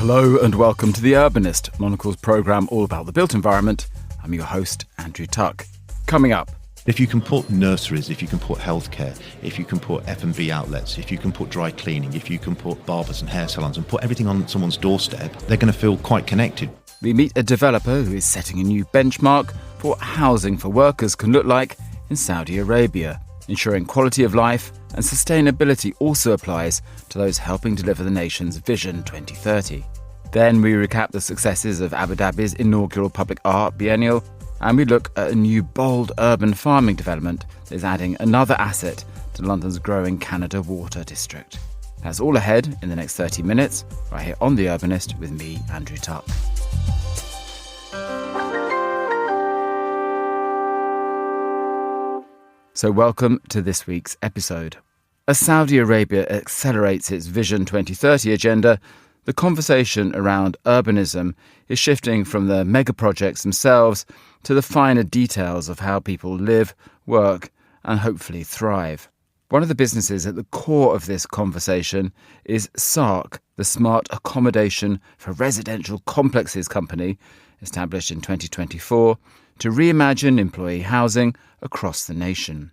Hello and welcome to The Urbanist, Monocle's programme all about the built environment. I'm your host, Andrew Tuck. Coming up. If you can put nurseries, if you can put healthcare, if you can put F&B outlets, if you can put dry cleaning, if you can put barbers and hair salons and put everything on someone's doorstep, they're going to feel quite connected. We meet a developer who is setting a new benchmark for what housing for workers can look like in Saudi Arabia. Ensuring quality of life and sustainability also applies to those helping deliver the nation's Vision 2030. Then we recap the successes of Abu Dhabi's inaugural public art Biennial, and we look at a new bold urban farming development that is adding another asset to London's growing Canada Water District. That's all ahead in the next 30 minutes, right here on The Urbanist with me, Andrew Tuck. So welcome to this week's episode. As Saudi Arabia accelerates its Vision 2030 agenda, the conversation around urbanism is shifting from the mega projects themselves to the finer details of how people live, work, and hopefully thrive. One of the businesses at the core of this conversation is SARC, the Smart Accommodation for Residential Complexes company, established in 2024 to reimagine employee housing across the nation.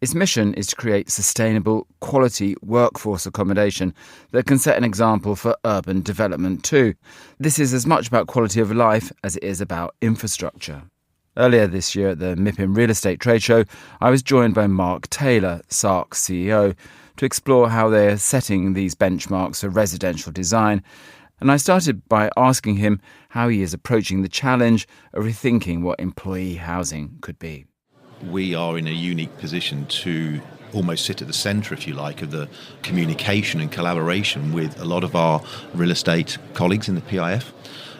Its mission is to create sustainable, quality workforce accommodation that can set an example for urban development too. This is as much about quality of life as it is about infrastructure. Earlier this year at the MIPIM Real Estate Trade Show, I was joined by Mark Taylor, SARC's CEO, to explore how they are setting these benchmarks for residential design. And I started by asking him how he is approaching the challenge of rethinking what employee housing could be. We are in a unique position to almost sit at the centre, if you like, of the communication and collaboration with a lot of our real estate colleagues in the PIF.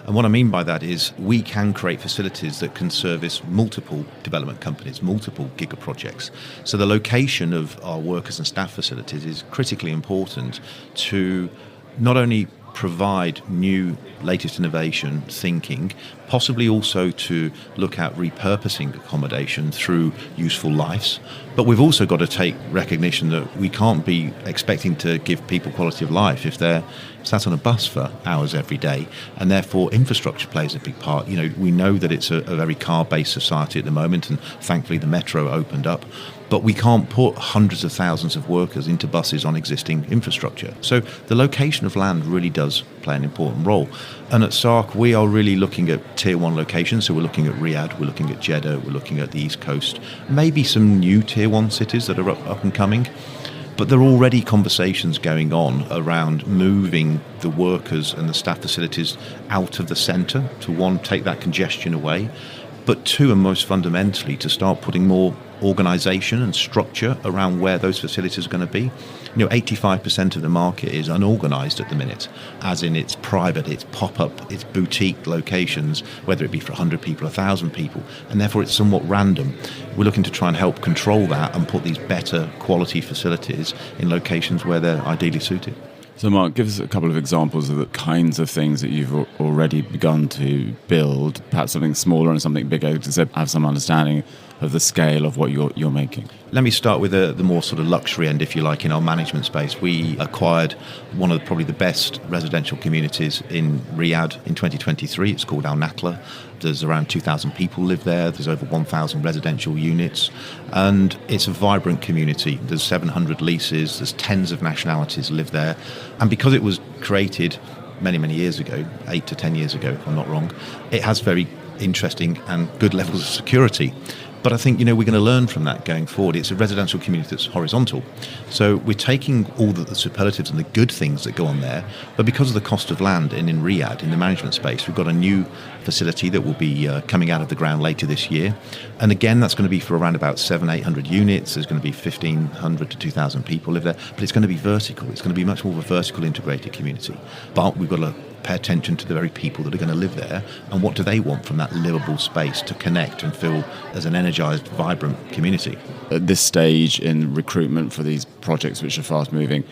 And what I mean by that is we can create facilities that can service multiple development companies, multiple giga projects. So the location of our workers and staff facilities is critically important to not only provide new, latest innovation thinking, possibly also to look at repurposing accommodation through useful lives. But we've also got to take recognition that we can't be expecting to give people quality of life if they're sat on a bus for hours every day, and therefore infrastructure plays a big part. You know, we know that it's a very car-based society at the moment, and thankfully the metro opened up. But we can't put hundreds of thousands of workers into buses on existing infrastructure. So the location of land really does play an important role. And at SARC, we are really looking at tier one locations. So we're looking at Riyadh, we're looking at Jeddah, we're looking at the East Coast, maybe some new tier one cities that are up and coming. But there are already conversations going on around moving the workers and the staff facilities out of the centre to, one, take that congestion away, but two, and most fundamentally, to start putting more organisation and structure around where those facilities are going to be. You know, 85% of the market is unorganised at the minute, as in it's private, it's pop-up, it's boutique locations, whether it be for 100 people, 1,000 people, and therefore it's somewhat random. We're looking to try and help control that and put these better quality facilities in locations where they're ideally suited. So Mark, give us a couple of examples of the kinds of things that you've already begun to build, perhaps something smaller and something bigger, to have some understanding of the scale of what you're making. Let me start with the more sort of luxury end, if you like, in our management space. We acquired one of probably the best residential communities in Riyadh in 2023. It's called Al Natla. There's around 2,000 people live there. There's over 1,000 residential units. And it's a vibrant community. There's 700 leases. There's tens of nationalities live there. And because it was created many, many years ago, 8 to 10 years ago, if I'm not wrong, it has very interesting and good levels of security. But I think, you know, we're going to learn from that going forward. It's a residential community that's horizontal. So we're taking all the superlatives and the good things that go on there. But because of the cost of land in Riyadh, in the management space, we've got a new facility that will be coming out of the ground later this year. And again, that's going to be for around about 700-800 units. There's going to be 1,500 to 2,000 people live there. But it's going to be vertical. It's going to be much more of a vertical integrated community. But we've got to pay attention to the very people that are going to live there and what do they want from that livable space to connect and feel as an energised, vibrant community. At this stage in recruitment for these projects which are fast moving,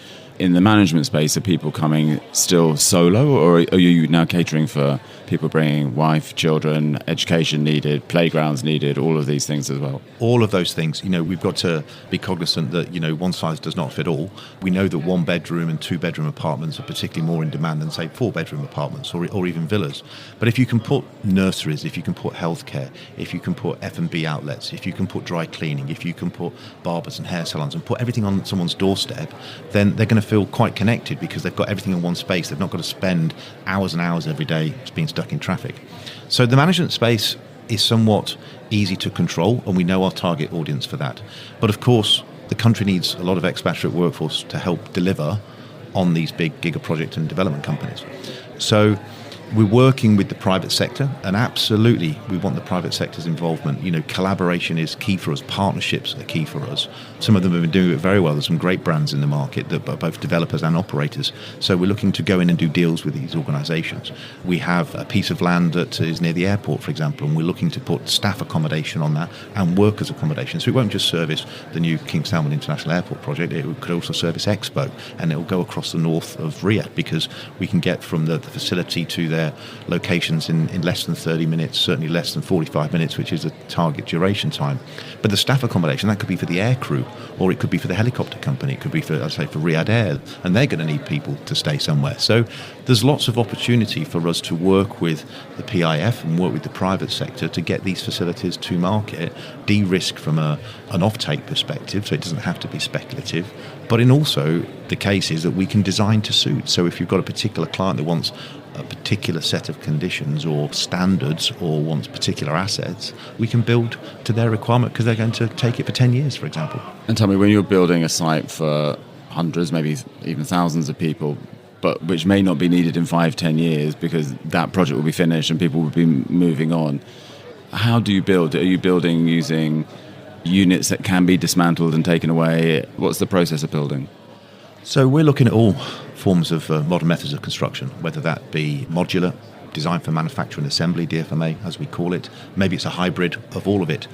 in the management space, are people coming still solo, or are you now catering for people bringing wife, children, education needed, playgrounds needed, all of these things as well? All of those things. We've got to be cognizant that, one size does not fit all. We know that 1-bedroom and 2-bedroom apartments are particularly more in demand than, say, 4-bedroom apartments or even villas. But if you can put nurseries, if you can put healthcare, if you can put F&B outlets, if you can put dry cleaning, if you can put barbers and hair salons and put everything on someone's doorstep, then they're going to feel quite connected because they've got everything in one space. They've not got to spend hours and hours every day being stuck in traffic. So the management space is somewhat easy to control, and we know our target audience for that. But of course, the country needs a lot of expatriate workforce to help deliver on these big giga-project and development companies. So we're working with the private sector, and absolutely we want the private sector's involvement. Collaboration is key for us. Partnerships are key for us. Some of them have been doing it very well. There's some great brands in the market that are both developers and operators. So we're looking to go in and do deals with these organisations. We have a piece of land that is near the airport, for example, and we're looking to put staff accommodation on that and workers' accommodation. So it won't just service the new King Salman International Airport project. It could also service Expo, and it will go across the north of Riyadh, because we can get from the facility to their locations in less than 30 minutes, certainly less than 45 minutes, which is the target duration time. But the staff accommodation, that could be for the air crew, or it could be for the helicopter company, it could be for Riyadh Air, and they're going to need people to stay somewhere. So there's lots of opportunity for us to work with the PIF and work with the private sector to get these facilities to market, de-risk from an off-take perspective, so it doesn't have to be speculative, but in also the cases that we can design to suit. So if you've got a particular client that wants a particular set of conditions or standards or wants particular assets, we can build to their requirement because they're going to take it for 10 years, for example. And tell me, when you're building a site for hundreds, maybe even thousands of people, but which may not be needed in 5-10 years because that project will be finished and people will be moving on, how do you build? Are you building using units that can be dismantled and taken away? What's the process of building? So we're looking at all forms of modern methods of construction, whether that be modular, design for manufacture and assembly, DFMA as we call it. Maybe it's a hybrid of all of it.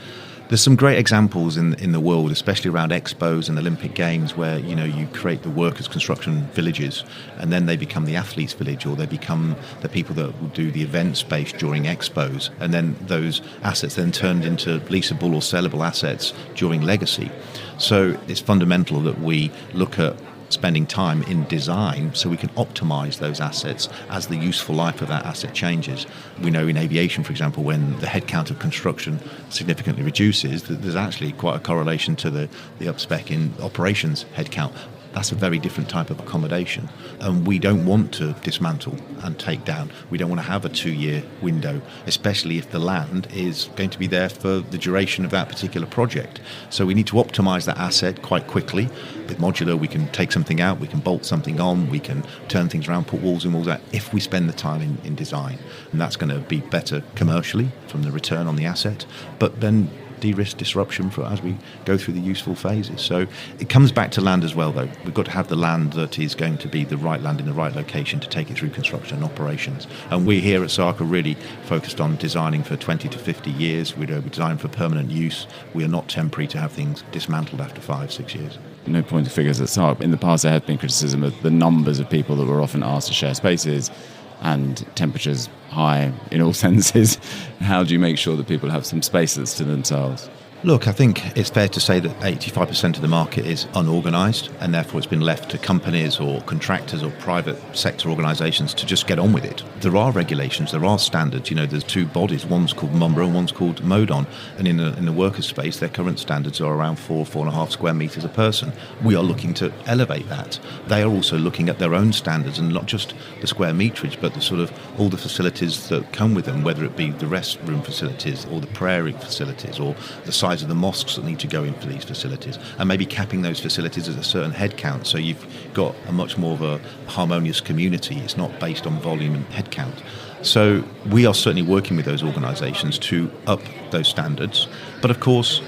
There's some great examples in the world, especially around expos and Olympic Games, where you create the workers' construction villages, and then they become the athletes' village, or they become the people that will do the event space during expos, and then those assets then turned into leasable or sellable assets during legacy. So it's fundamental that we look at spending time in design so we can optimize those assets as the useful life of that asset changes. We know in aviation, for example, when the headcount of construction significantly reduces, there's actually quite a correlation to the upspec in operations headcount. That's a very different type of accommodation. And we don't want to dismantle and take down. We don't want to have a 2-year window, especially if the land is going to be there for the duration of that particular project. So we need to optimize that asset quite quickly. With modular, we can take something out, we can bolt something on, we can turn things around, put walls in, walls out, if we spend the time in design. And that's going to be better commercially from the return on the asset, but then de-risk disruption as we go through the useful phases. So it comes back to land as well, though. We've got to have the land that is going to be the right land in the right location to take it through construction and operations. And we here at SARC are really focused on designing for 20 to 50 years. We design for permanent use. We are not temporary to have things dismantled after 5-6 years. No point of figures at SARC. In the past, there has been criticism of the numbers of people that were often asked to share spaces, and temperatures high in all senses. How do you make sure that people have some space that's to themselves? Look, I think it's fair to say that 85% of the market is unorganised, and therefore it's been left to companies or contractors or private sector organisations to just get on with it. There are regulations, there are standards. There's 2 bodies, one's called MUMBRA and one's called MODON, and in the worker space, their current standards are around 4.5 square metres a person. We are looking to elevate that. They are also looking at their own standards, and not just the square meterage, but the sort of all the facilities that come with them, whether it be the restroom facilities or the prayer facilities or the size of the mosques that need to go in for these facilities, and maybe capping those facilities at a certain head count, so you've got a much more of a harmonious community. It's not based on volume and head count. So we are certainly working with those organisations to up those standards, but of course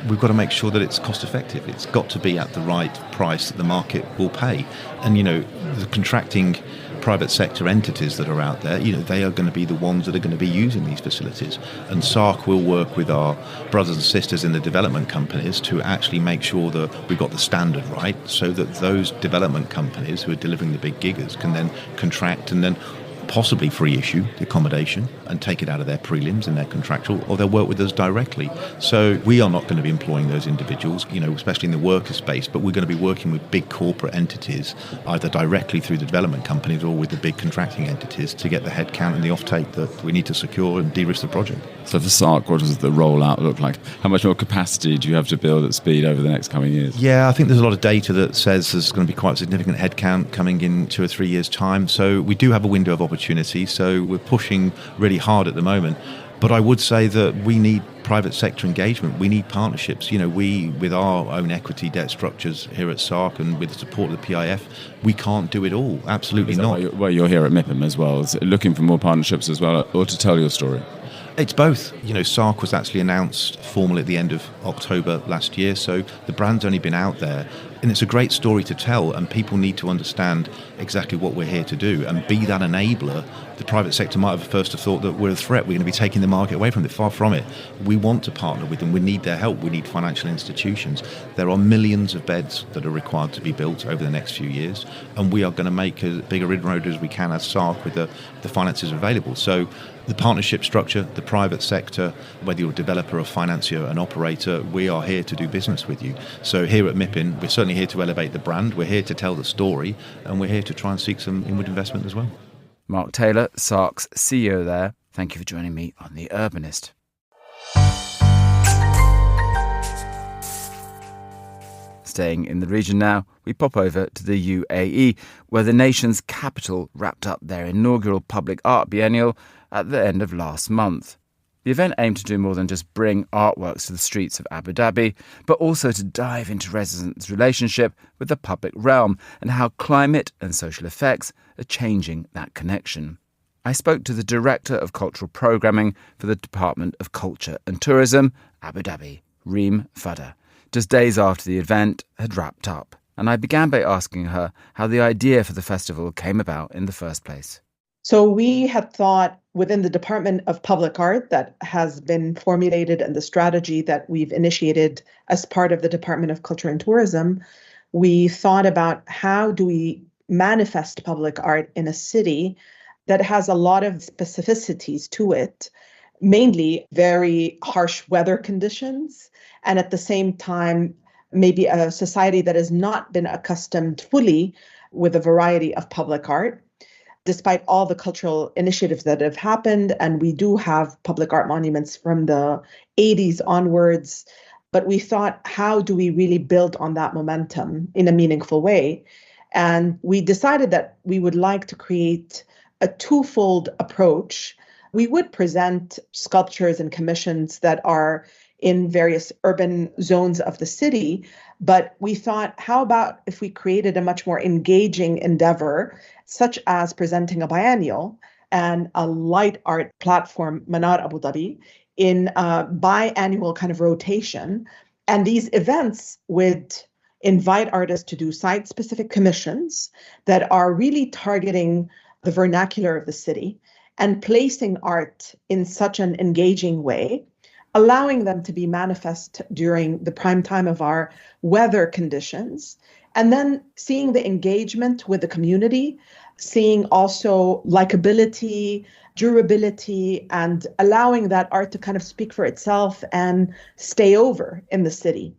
we've got to make sure that it's cost effective. It's got to be at the right price that the market will pay. And the contracting private sector entities that are out there, they are going to be the ones that are going to be using these facilities. And SARC will work with our brothers and sisters in the development companies to actually make sure that we've got the standard right, so that those development companies who are delivering the big gigas can then contract and then possibly free issue the accommodation and take it out of their prelims and their contractual, or they'll work with us directly. So we are not going to be employing those individuals, especially in the worker space, but we're going to be working with big corporate entities, either directly through the development companies or with the big contracting entities to get the headcount and the offtake that we need to secure and de-risk the project. So for SARC, what does the rollout look like? How much more capacity do you have to build at speed over the next coming years? Yeah, I think there's a lot of data that says there's going to be quite significant headcount coming in 2 or 3 years' time. So we do have a window of opportunity. So we're pushing really hard at the moment. But I would say that we need private sector engagement. We need partnerships. We, with our own equity debt structures here at SARC and with the support of the PIF, we can't do it all. Absolutely not. Well, you're here at MIPIM as well. Is it looking for more partnerships as well, or to tell your story? It's both. SARC was actually announced formally at the end of October last year, so the brand's only been out there. And it's a great story to tell, and people need to understand exactly what we're here to do and be that enabler. The private sector might have first have thought that we're a threat, we're going to be taking the market away from it. Far from it. We want to partner with them. We need their help. We need financial institutions. There are millions of beds that are required to be built over the next few years, and we are going to make as bigger inroad as we can as SARC with the finances available. So the partnership structure, the private sector, whether you're a developer, a financier, an operator, we are here to do business with you. So here at MIPIM, we're certainly here to elevate the brand, we're here to tell the story, and we're here to try and seek some inward investment as well. Mark Taylor, SARC's CEO there. Thank you for joining me on The Urbanist. Staying in the region now, we pop over to the UAE, where the nation's capital wrapped up their inaugural public art biennial at the end of last month. The event aimed to do more than just bring artworks to the streets of Abu Dhabi, but also to dive into residents' relationship with the public realm and how climate and social effects are changing that connection. I spoke to the Director of Cultural Programming for the Department of Culture and Tourism, Abu Dhabi, Reem Fada, just days after the event had wrapped up. And I began by asking her how the idea for the festival came about in the first place. So we had thought within the Department of Public Art that has been formulated and the strategy that we've initiated as part of the Department of Culture and Tourism, we thought about how do we manifest public art in a city that has a lot of specificities to it, mainly very harsh weather conditions, and at the same time, maybe a society that has not been accustomed fully with a variety of public art. Despite all the cultural initiatives that have happened, and we do have public art monuments from the 80s onwards, but we thought, how do we really build on that momentum in a meaningful way? And we decided that we would like to create a twofold approach. We would present sculptures and commissions that are in various urban zones of the city, but we thought, how about if we created a much more engaging endeavor, such as presenting a biennial and a light art platform, Manar Abu Dhabi, in a biannual kind of rotation. And these events would invite artists to do site-specific commissions that are really targeting the vernacular of the city and placing art in such an engaging way, allowing them to be manifest during the prime time of our weather conditions, and then seeing the engagement with the community, seeing also likability, durability, and allowing that art to kind of speak for itself and stay over in the city.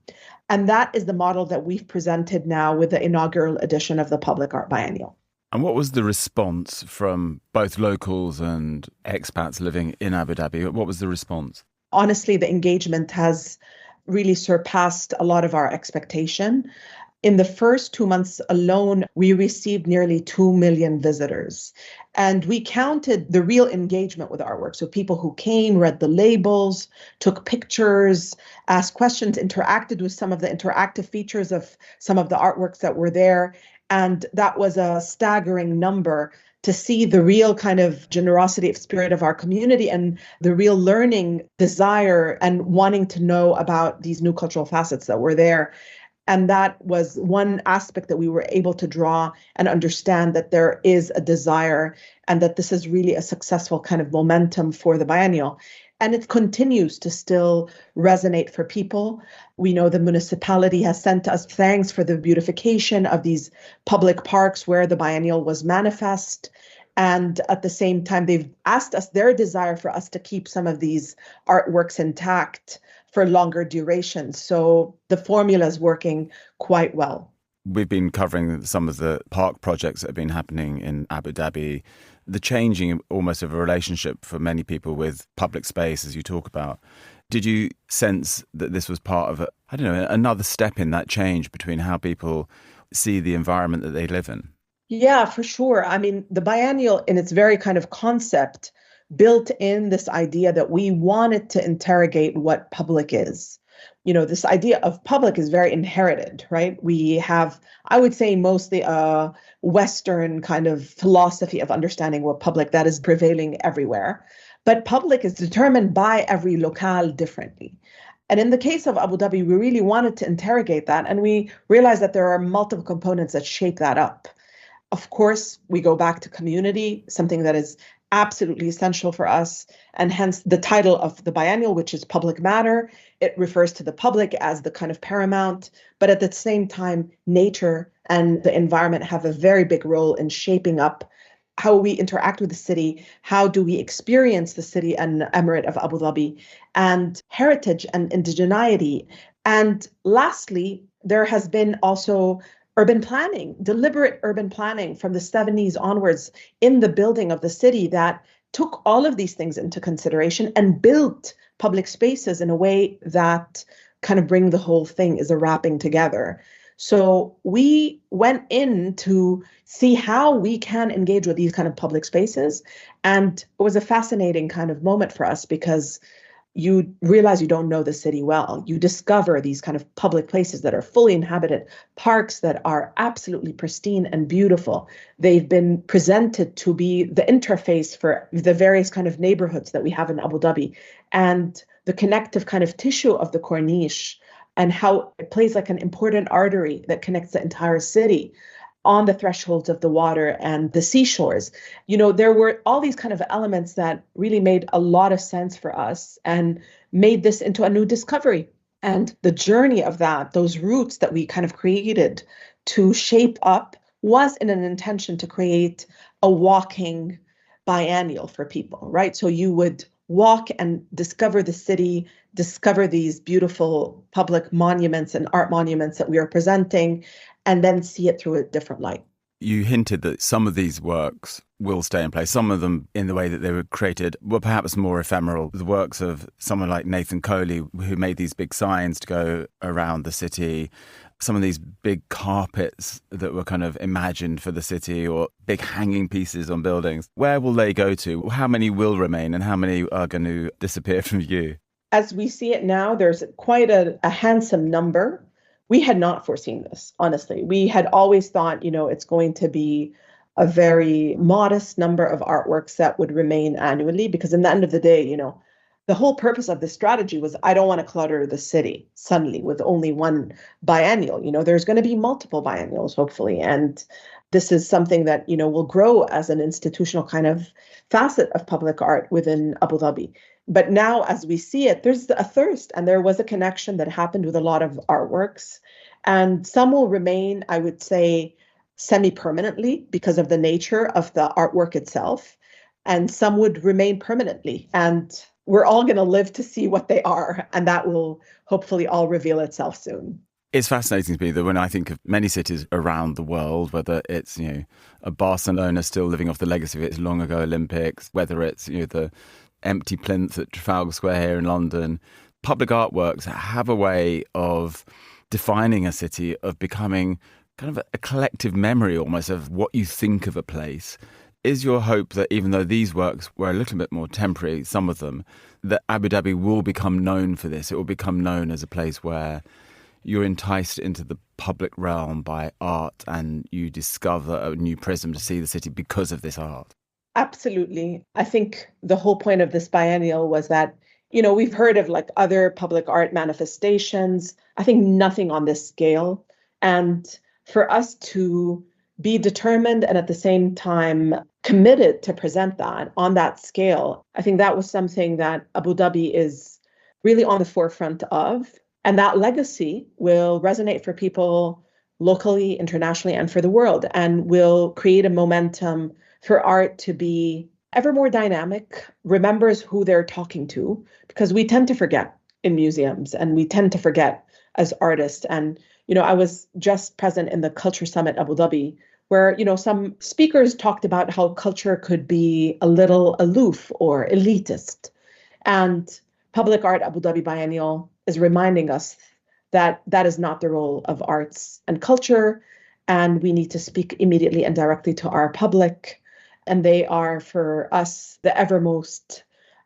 And that is the model that we've presented now with the inaugural edition of the Public Art Biennial. And what was the response from both locals and expats living in Abu Dhabi? What was the response? Honestly, the engagement has really surpassed a lot of our expectation. In the first 2 months alone, we received nearly 2 million visitors. And we counted the real engagement with artwork. So people who came, read the labels, took pictures, asked questions, interacted with some of the interactive features of some of the artworks that were there. And that was a staggering number to see the real kind of generosity of spirit of our community and the real learning desire and wanting to know about these new cultural facets that were there. And that was one aspect that we were able to draw and understand that there is a desire and that this is really a successful kind of momentum for the biennial. And it continues to still resonate for people. We know the municipality has sent us thanks for the beautification of these public parks where the biennial was manifest. And at the same time, they've asked us their desire for us to keep some of these artworks intact for longer durations. So the formula is working quite well. We've been covering some of the park projects that have been happening in Abu Dhabi, the changing almost of a relationship for many people with public space, as you talk about. Did you sense that this was part of, another step in that change between how people see the environment that they live in? Yeah, for sure. I mean, the biennial in its very kind of concept built in this idea that we wanted to interrogate what public is. This idea of public is very inherited, right? We have, I would say, mostly a Western kind of philosophy of understanding what public that is prevailing everywhere. But public is determined by every locale differently. And in the case of Abu Dhabi, we really wanted to interrogate that. And we realized that there are multiple components that shape that up. Of course, we go back to community, something that is absolutely essential for us, and hence the title of the biennial, which is Public Matter. It refers to the public as the kind of paramount, but at the same time, nature and the environment have a very big role in shaping up how we interact with the city, how do we experience the city and emirate of Abu Dhabi, and heritage and indigeneity. And lastly, there has been also urban planning, deliberate urban planning from the 70s onwards in the building of the city that took all of these things into consideration and built public spaces in a way that kind of bring the whole thing as a wrapping together. So we went in to see how we can engage with these kind of public spaces. And it was a fascinating kind of moment for us because you realize you don't know the city well. You discover these kind of public places that are fully inhabited, parks that are absolutely pristine and beautiful. They've been presented to be the interface for the various kind of neighborhoods that we have in Abu Dhabi, and the connective kind of tissue of the Corniche and how it plays like an important artery that connects the entire city on the thresholds of the water and the seashores. There were all these kind of elements that really made a lot of sense for us and made this into a new discovery. And the journey of that, those roots that we kind of created to shape up, was in an intention to create a walking biennial for people, right? So you would walk and discover the city, discover these beautiful public monuments and art monuments that we are presenting, and then see it through a different light. You hinted that some of these works will stay in place. Some of them, in the way that they were created, were perhaps more ephemeral. The works of someone like Nathan Coley, who made these big signs to go around the city, some of these big carpets that were kind of imagined for the city, or big hanging pieces on buildings. Where will they go to? How many will remain and how many are going to disappear from view? As we see it now, there's quite a handsome number. We had not foreseen this, honestly. We had always thought, it's going to be a very modest number of artworks that would remain annually, because in the end of the day, the whole purpose of this strategy was, I don't want to clutter the city suddenly with only one biennial. There's going to be multiple biennials, hopefully. And this is something that, will grow as an institutional kind of facet of public art within Abu Dhabi. But now, as we see it, there's a thirst, and there was a connection that happened with a lot of artworks. And some will remain, I would say, semi-permanently because of the nature of the artwork itself. And some would remain permanently. And we're all going to live to see what they are. And that will hopefully all reveal itself soon. It's fascinating to me that when I think of many cities around the world, whether it's, a Barcelona still living off the legacy of its long ago Olympics, whether it's, the empty plinth at Trafalgar Square here in London, public artworks have a way of defining a city, of becoming kind of a collective memory almost of what you think of a place. Is your hope that even though these works were a little bit more temporary, some of them, that Abu Dhabi will become known for this? It will become known as a place where you're enticed into the public realm by art and you discover a new prism to see the city because of this art? Absolutely. I think the whole point of this biennial was that We've heard of like other public art manifestations. I think nothing on this scale. And for us to be determined and at the same time committed to present that on that scale, I think that was something that Abu Dhabi is really on the forefront of. And that legacy will resonate for people locally, internationally, and for the world, and will create a momentum for art to be ever more dynamic, remembers who they're talking to, because we tend to forget in museums and we tend to forget as artists. And, I was just present in the Culture Summit Abu Dhabi, where, some speakers talked about how culture could be a little aloof or elitist. And Public Art Abu Dhabi Biennial is reminding us that that is not the role of arts and culture, and we need to speak immediately and directly to our public. And they are, for us, the ever most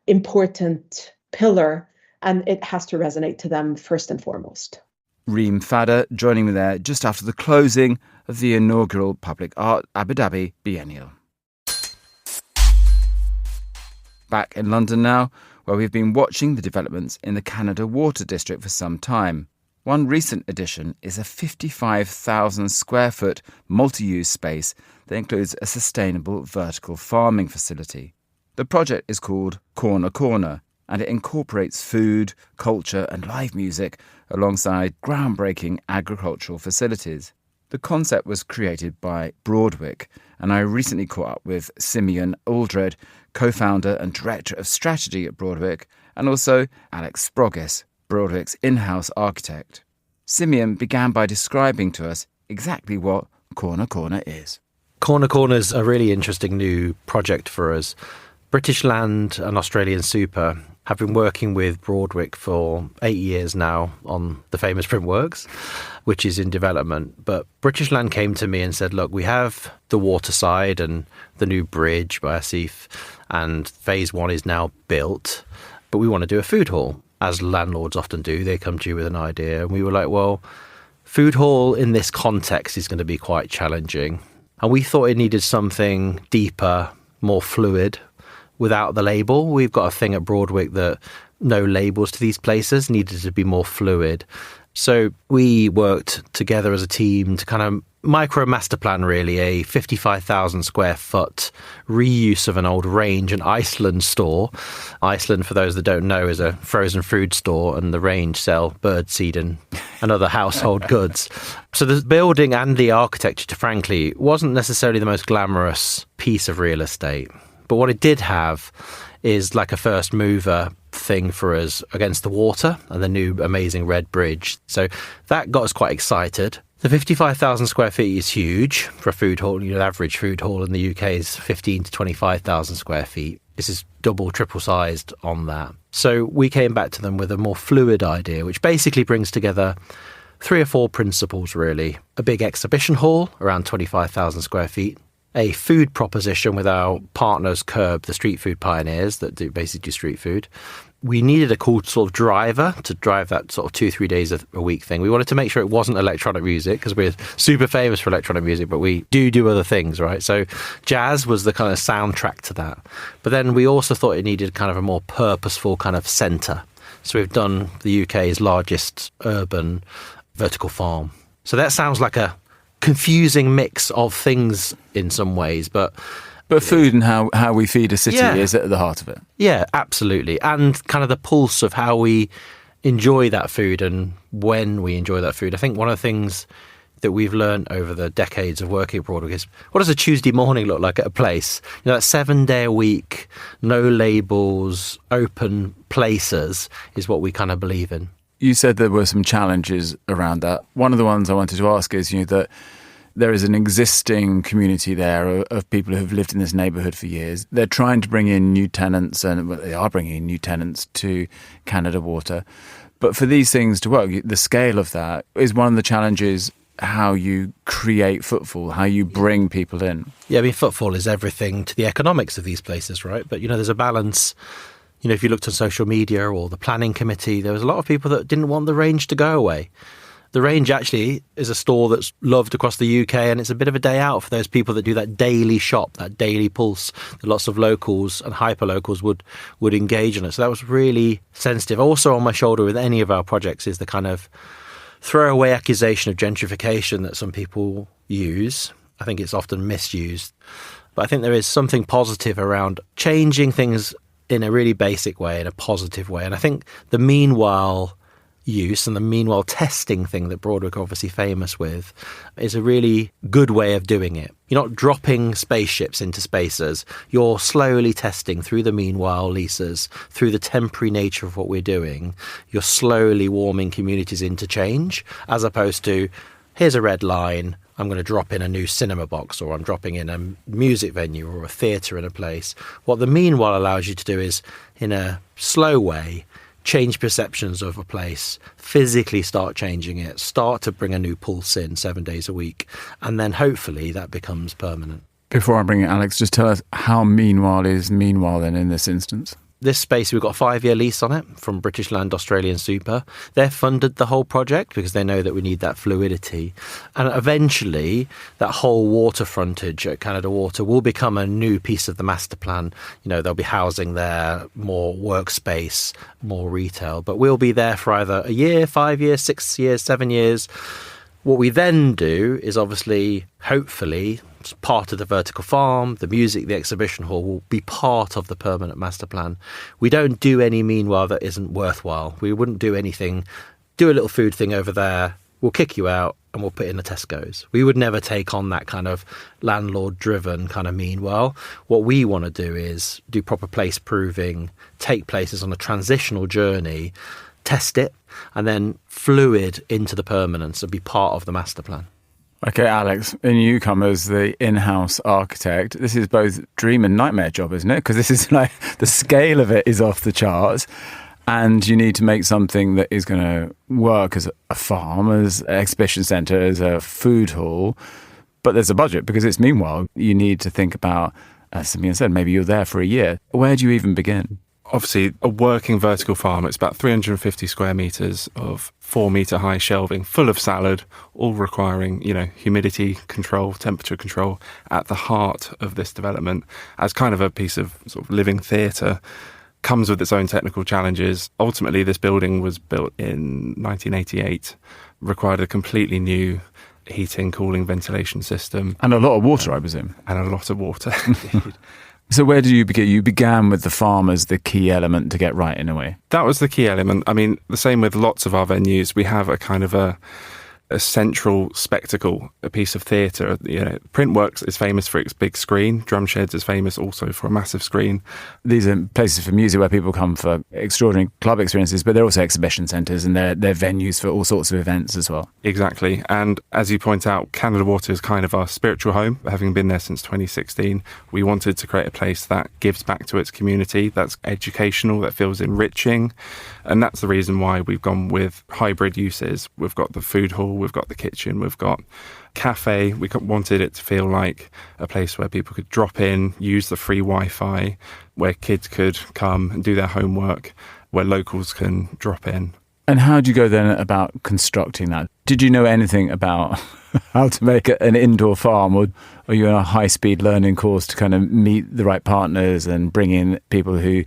important pillar, and it has to resonate to them first and foremost. Reem Fadda joining me there just after the closing of the inaugural Public Art Abu Dhabi Biennial. Back in London now, where we've been watching the developments in the Canada Water District for some time. One recent addition is a 55,000 square foot multi-use space that includes a sustainable vertical farming facility. The project is called Corner, and it incorporates food, culture and live music alongside groundbreaking agricultural facilities. The concept was created by Broadwick, and I recently caught up with Simeon Uldred, co-founder and director of strategy at Broadwick, and also Alex Sprogis, Broadwick's in-house architect. Simeon began by describing to us exactly what Corner is. Corner is a really interesting new project for us. British Land and Australian Super have been working with Broadwick for 8 years now on the famous Printworks, which is in development. But British Land came to me and said, look, we have the water side and the new bridge by Asif, and phase 1 is now built, but we want to do a food hall. As landlords often do, they come to you with an idea. And we were like, well, food hall in this context is going to be quite challenging. And we thought it needed something deeper, more fluid, without the label. We've got a thing at Broadwick that no labels to these places, needed to be more fluid. So we worked together as a team to kind of micro master plan, really, a 55,000 square foot reuse of an old Range and Iceland store. Iceland, for those that don't know, is a frozen food store, and the Range sell birdseed and other household goods. So the building and the architecture, frankly, wasn't necessarily the most glamorous piece of real estate. But what it did have is like a first mover thing for us against the water and the new amazing red bridge. So that got us quite excited. The 55,000 square feet is huge for a food hall. The average food hall in the UK is 15 to 25,000 square feet. This is double, triple sized on that. So we came back to them with a more fluid idea, which basically brings together 3 or 4 principles, really. A big exhibition hall, around 25,000 square feet. A food proposition with our partners, Curb, the street food pioneers that basically do street food. We needed a cool sort of driver to drive that sort of 2-3 days a week thing. We wanted to make sure it wasn't electronic music, because we're super famous for electronic music, but we do other things, right? So jazz was the kind of soundtrack to that. But then we also thought it needed kind of a more purposeful kind of centre. So we've done the UK's largest urban vertical farm. So that sounds like a confusing mix of things in some ways, but food and how we feed a city is at the heart of it. Yeah, absolutely. And kind of the pulse of how we enjoy that food and when we enjoy that food. I think one of the things that we've learned over the decades of working at Broadwick is, what does a Tuesday morning look like at a place? That 7-day-a-week, no labels, open places is what we kind of believe in. You said there were some challenges around that. One of the ones I wanted to ask is, that there is an existing community there of people who have lived in this neighbourhood for years. They're trying to bring in new tenants, and they are bringing in new tenants to Canada Water. But for these things to work, the scale of that is one of the challenges, how you create footfall, how you bring people in. Yeah, I mean, footfall is everything to the economics of these places, right? But, there's a balance. If you looked on social media or the planning committee, there was a lot of people that didn't want the Range to go away. The range actually is a store that's loved across the UK, and it's a bit of a day out for those people that do that daily shop, that daily pulse that lots of locals and hyper-locals would engage in it. So that was really sensitive. Also on my shoulder with any of our projects is the kind of throwaway accusation of gentrification that some people use. I think it's often misused. But I think there is something positive around changing things in a really basic way, in a positive way. And I think the meanwhile use and the meanwhile testing thing that Broadwick are obviously famous with is a really good way of doing it. You're not dropping spaceships into spaces. You're slowly testing through the meanwhile leases, through the temporary nature of what we're doing. You're slowly warming communities into change, as opposed to, here's a red line, I'm going to drop in a new cinema box, or I'm dropping in a music venue or a theatre in a place. What the meanwhile allows you to do is, in a slow way, change perceptions of a place, physically start changing it, start to bring a new pulse in 7 days a week, and then hopefully that becomes permanent. Before I bring it, Alex, just tell us how meanwhile is meanwhile then in this instance? This space, we've got a 5-year lease on it from British Land Australian Super. They've funded the whole project because they know that we need that fluidity. And eventually, that whole water frontage at Canada Water will become a new piece of the master plan. You know, there'll be housing there, more workspace, more retail. But we'll be there for either a year, 5 years, 6 years, 7 years. What we then do is obviously, hopefully, part of the vertical farm, the music, the exhibition hall will be part of the permanent master plan. We don't do any meanwhile that isn't worthwhile. We wouldn't do anything, do a little food thing over there, we'll kick you out and we'll put in a Tesco's. We would never take on that kind of landlord-driven kind of meanwhile. What we want to do is do proper place proving, take places on a transitional journey, test it, and then fluid into the permanence and be part of the master plan. Okay, Alex, and you come as the in-house architect. This is both dream and nightmare job, isn't it? Because this is like, the scale of it is off the charts, and you need to make something that is going to work as a farm, as an exhibition centre, as a food hall. But there's a budget, because it's meanwhile. You need to think about, as Simeon said, maybe you're there for a year. Where do you even begin? Obviously, a working vertical farm, it's about 350 square metres of 4-metre high shelving full of salad, all requiring, humidity control, temperature control at the heart of this development as kind of a piece of sort of living theatre. Comes with its own technical challenges. Ultimately, this building was built in 1988, required a completely new heating, cooling, ventilation system. And a lot of water, I presume. And a lot of water, indeed. So where did you begin? You began with the farm as the key element to get right, in a way. That was the key element. I mean, the same with lots of our venues. We have a kind of a central spectacle, a piece of theatre. Printworks is famous for its big screen. Drumsheds is famous also for a massive screen. These are places for music where people come for extraordinary club experiences, but they're also exhibition centres and they're venues for all sorts of events as well. Exactly. And as you point out, Canada Water is kind of our spiritual home. Having been there since 2016, we wanted to create a place that gives back to its community, that's educational, that feels enriching. And that's the reason why we've gone with hybrid uses. We've got the food hall, we've got the kitchen, we've got cafe. We wanted it to feel like a place where people could drop in, use the free Wi-Fi, where kids could come and do their homework, where locals can drop in. And how do you go then about constructing that? Did you know anything about how to make an indoor farm, or are you on a high-speed learning course to kind of meet the right partners and bring in people who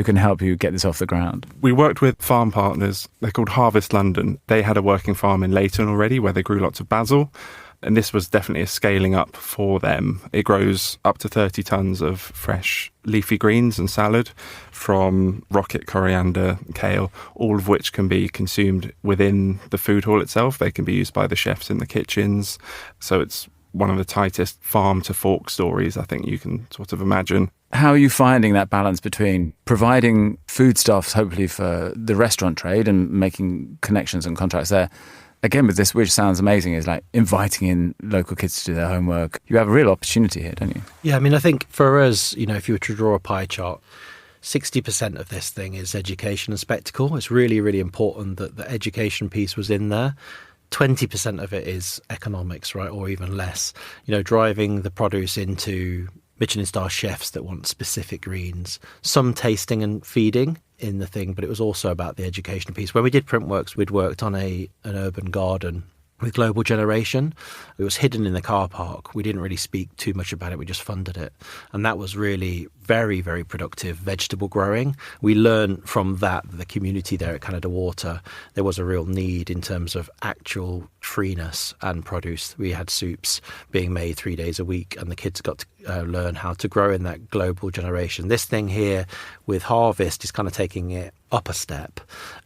can help you get this off the ground? We worked with farm partners. They're called Harvest London. They had a working farm in Leighton already where they grew lots of basil. And this was definitely a scaling up for them. It grows up to 30 tonnes of fresh leafy greens and salad from rocket, coriander, kale, all of which can be consumed within the food hall itself. They can be used by the chefs in the kitchens. So it's one of the tightest farm to fork stories I think you can sort of imagine. How are you finding that balance between providing foodstuffs, hopefully for the restaurant trade, and making connections and contracts there? Again, with this, which sounds amazing, is like inviting in local kids to do their homework. You have a real opportunity here, don't you? Yeah, I mean, I think for us, if you were to draw a pie chart, 60% of this thing is education and spectacle. It's really, really important that the education piece was in there. 20% of it is economics, right, or even less. Driving the produce into Michelin star chefs that want specific greens, some tasting and feeding in the thing, but it was also about the education piece. When we did Printworks, we'd worked on an urban garden with Global Generation. It was hidden in the car park. We didn't really speak too much about it. We just funded it. And that was really very, very productive vegetable growing. We learned from that, the community there at Canada Water, there was a real need in terms of actual freeness and produce. We had soups being made 3 days a week, and the kids got to learn how to grow in that Global Generation. This thing here with Harvest is kind of taking it up a step,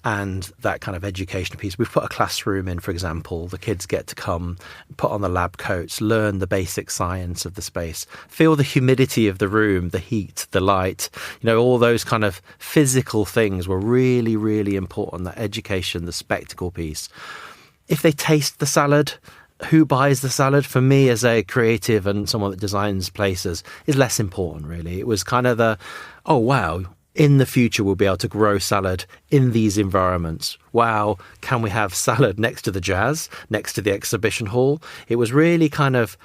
and that kind of education piece. We've put a classroom in, for example. The kids get to come, put on the lab coats, learn the basic science of the space, feel the humidity of the room, the heat, the light, all those kind of physical things were really, really important. That education, the spectacle piece. If they taste the salad, who buys the salad? For me, as a creative and someone that designs places, is less important, really. It was kind of oh, wow, in the future we'll be able to grow salad in these environments. Wow, can we have salad next to the jazz, next to the exhibition hall? It was really kind of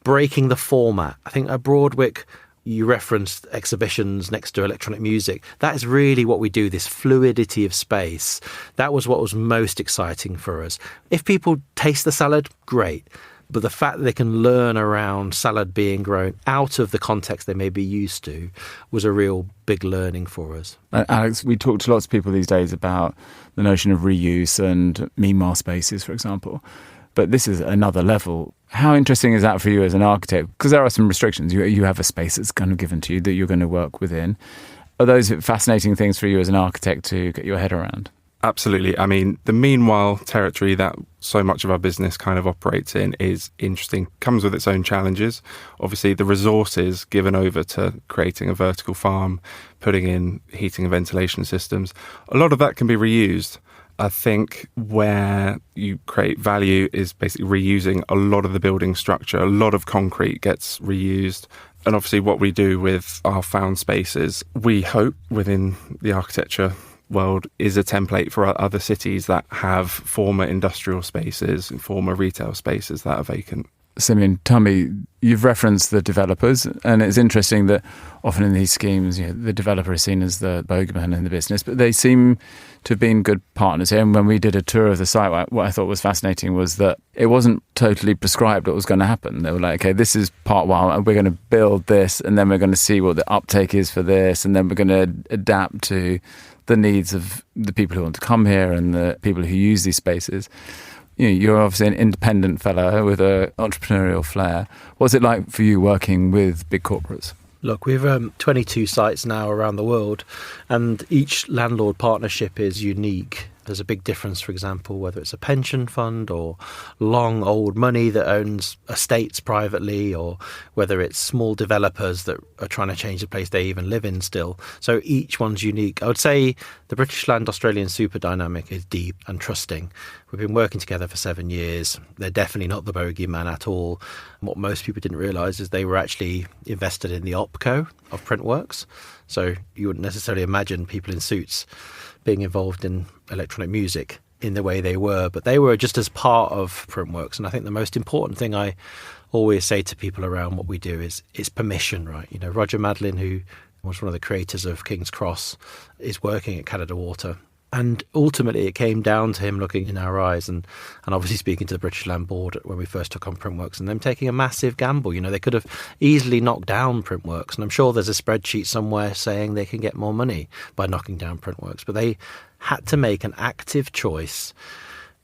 breaking the format. I think at Broadwick, you referenced exhibitions next to electronic music. That is really what we do, this fluidity of space. That was what was most exciting for us. If people taste the salad, great. But the fact that they can learn around salad being grown out of the context they may be used to was a real big learning for us. Alex, we talk to lots of people these days about the notion of reuse and meanwhile spaces, for example. But this is another level. How interesting is that for you as an architect? Because there are some restrictions. You have a space that's kind of given to you that you're going to work within. Are those fascinating things for you as an architect to get your head around? Absolutely. I mean, the meanwhile territory that so much of our business kind of operates in is interesting, comes with its own challenges. Obviously, the resources given over to creating a vertical farm, putting in heating and ventilation systems, a lot of that can be reused. I think where you create value is basically reusing a lot of the building structure. A lot of concrete gets reused. And obviously what we do with our found spaces, we hope within the architecture world is a template for other cities that have former industrial spaces and former retail spaces that are vacant. Simeon, tell me, you've referenced the developers, and it's interesting that often in these schemes, the developer is seen as the bogeyman in the business, but they seem to have been good partners here. And when we did a tour of the site, what I thought was fascinating was that it wasn't totally prescribed what was going to happen. They were like, okay, this is part one, and we're going to build this, and then we're going to see what the uptake is for this, and then we're going to adapt to the needs of the people who want to come here and the people who use these spaces. You're obviously an independent fellow with an entrepreneurial flair. What's it like for you working with big corporates? Look, we've 22 sites now around the world, and each landlord partnership is unique. There's a big difference, for example, whether it's a pension fund or long old money that owns estates privately, or whether it's small developers that are trying to change the place they even live in still. So each one's unique. I would say the British Land Australian super dynamic is deep and trusting. We've been working together for 7 years. They're definitely not the bogeyman at all. What most people didn't realise is they were actually invested in the OpCo of Printworks. So you wouldn't necessarily imagine people in suits being involved in electronic music in the way they were, but they were just as part of Printworks. And I think the most important thing I always say to people around what we do is it's permission, right? Roger Madlin, who was one of the creators of King's Cross, is working at Canada Water. And ultimately, it came down to him looking in our eyes and obviously speaking to the British Land Board when we first took on Printworks, and them taking a massive gamble. They could have easily knocked down Printworks, and I'm sure there's a spreadsheet somewhere saying they can get more money by knocking down Printworks, but they had to make an active choice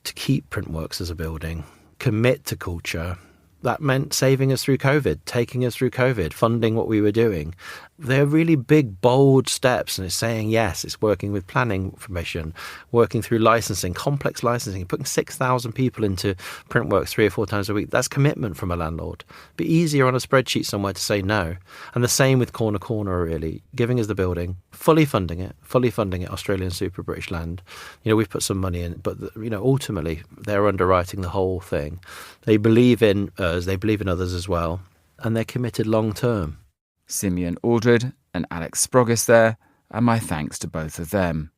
to keep Printworks as a building, commit to culture. That meant saving us through COVID, taking us through COVID, funding what we were doing. They're really big, bold steps, and it's saying yes, it's working with planning permission, working through licensing, complex licensing, putting 6,000 people into Printworks 3 or 4 times a week. That's commitment from a landlord. Be easier on a spreadsheet somewhere to say no. And the same with Corner Corner, really, giving us the building, fully funding it, Australian Super British Land. We've put some money in, but ultimately they're underwriting the whole thing. They believe in us, they believe in others as well, and they're committed long term. Simeon Aldred and Alex Sprogis there, and my thanks to both of them.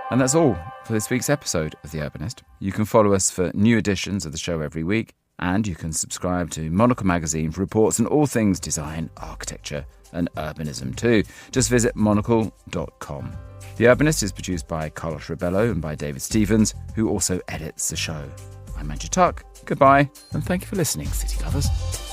And that's all for this week's episode of The Urbanist. You can follow us for new editions of the show every week, And you can subscribe to Monocle magazine for reports on all things design, architecture and urbanism too. Just visit monocle.com. The Urbanist is produced by Carlos Rebello and by David Stevens, who also edits the show. I'm Andrew Tuck. Goodbye, and thank you for listening, City Lovers.